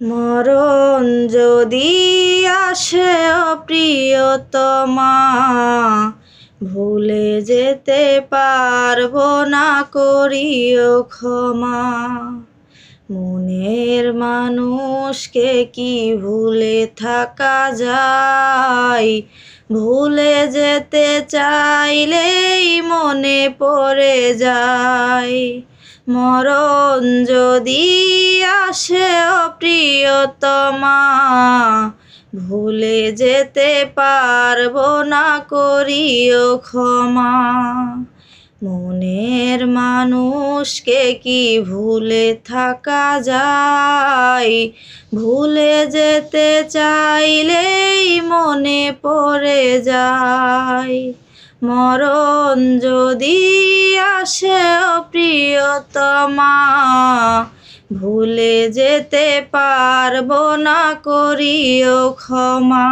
মরণ যদি আসে প্রিয়তমা, ভুলে যেতে পারবো না, করিও ক্ষমা। মনের মানুষকে কি ভুলে থাকা যায়? ভুলে যেতে চাইলেই মনে পড়ে যায়। মরণ যদি আসে প্রিয়তমা, ভুলে যেতে পারবো না, করিও ক্ষমা। মনের মানুষকে কি ভুলে থাকা যায়? ভুলে যেতে চাইলেই মনে পড়ে যায়। মরণ যদি আসে প্রিয়তমা, ভুলে যেতে পারবো না, করিও ক্ষমা।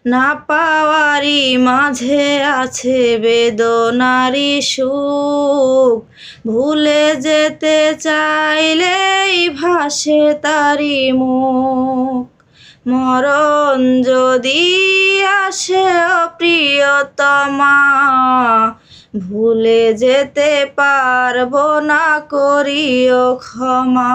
না পাওয়ারই মাঝে আছে বেদনারি সুখ, ভুলে যেতে চাইলেই ভাসে তারি মুখ। মরণ যদি আসে প্রিয়তমা, ভুলে যেতে পারবো না, করিও ক্ষমা।